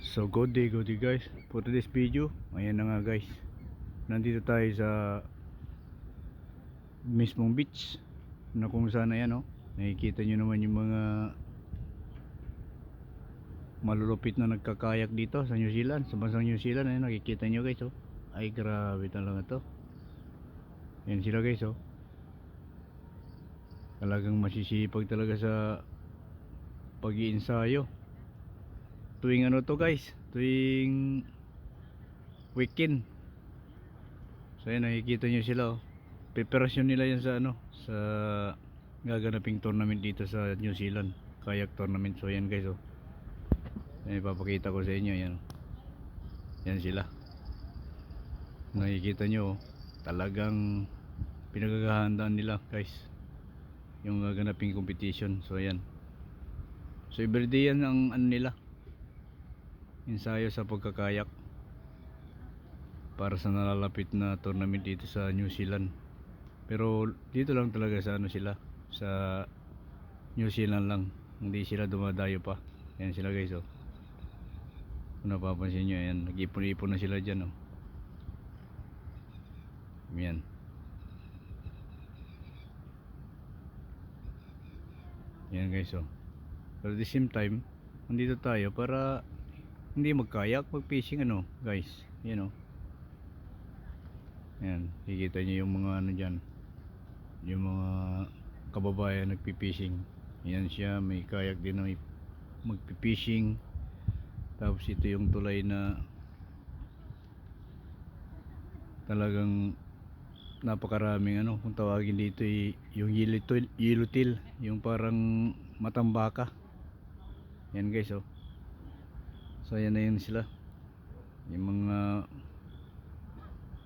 So good day guys. For today's video, ayan na nga guys. Nandito tayo sa mismong beach na kung saan ayan, oh. Nakikita nyo naman yung mga malulupit na nagkakayak dito sa New Zealand, sa bansang New Zealand. Ayan, nakikita nyo guys, oh. Ay grabe talaga to. Ayan sila guys, oh. Talagang masisipag talaga sa pag-iinsayo tuwing ano to guys, tuwing weekend. So ayan, nakikita nyo sila, oh. Preparasyon nila yan sa ano, sa gaganaping tournament dito sa New Zealand, kayak tournament. So ayan guys, oh. Ayan, ipapakita ko sa inyo, yan. Yan sila. Nakikita nyo, oh. Talagang pinaghahandaan nila guys yung gaganaping competition. So ayan. So everyday yan ang ano nila, ensayo sa pagkakayak para sa nalalapit na tournament dito sa New Zealand. Pero dito lang talaga sa ano sila, sa New Zealand lang, hindi sila dumadayo pa. Ayan sila guys, oh. Kung napapansin nyo, ayan, nag-ipon-ipon na sila dyan, oh. Ayan. Ayan guys, oh. Pero at the same time, nandito tayo para hindi magkayak, mag-fishing ano guys. Ayan, oh. Ayan, kikita nyo yung mga ano dyan, yung mga kababayan nagpipishing. Ayan siya, may kayak din na magpipishing. Tapos ito yung tulay na talagang napakaraming ano, kung tawagin dito yung yellowtail, yung parang matambaka. Yan guys, oh. So ayan na yun sila, yung mga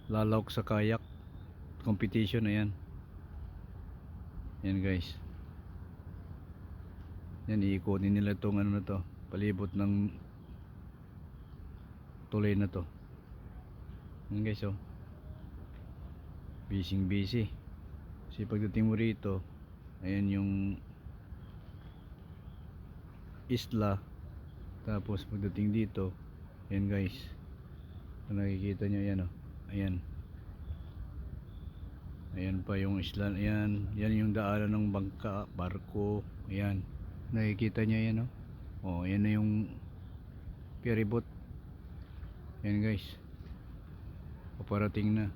lalawak sa kayak competition. Ayan. Yan guys. Yan, iikutin nila tong ano na to, palibot ng tulay na to. Yan guys, oh. Busy. Kasi pagdating mo rito, ayan yung isla. Tapos pagdating dito, ayan guys, kung nakikita nyo, ayan, oh. Ayan pa yung isla. Ayan yung daanan ng bangka, barko. Ayan, nakikita nyo, ayan, oh. Oh, ayan na yung ferry boat. Ayan guys, paparating na.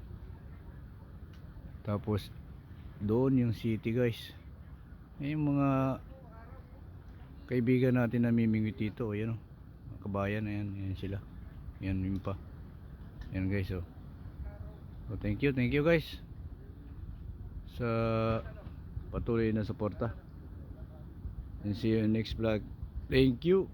Tapos doon yung city guys. Ayan yung mga kaibigan natin na mimingwit dito. Ayan, oh, kabayan. Ayan sila. Ayan yun pa. Ayan guys, oh. So thank you guys sa patuloy na suporta, and see you in next vlog. Thank you.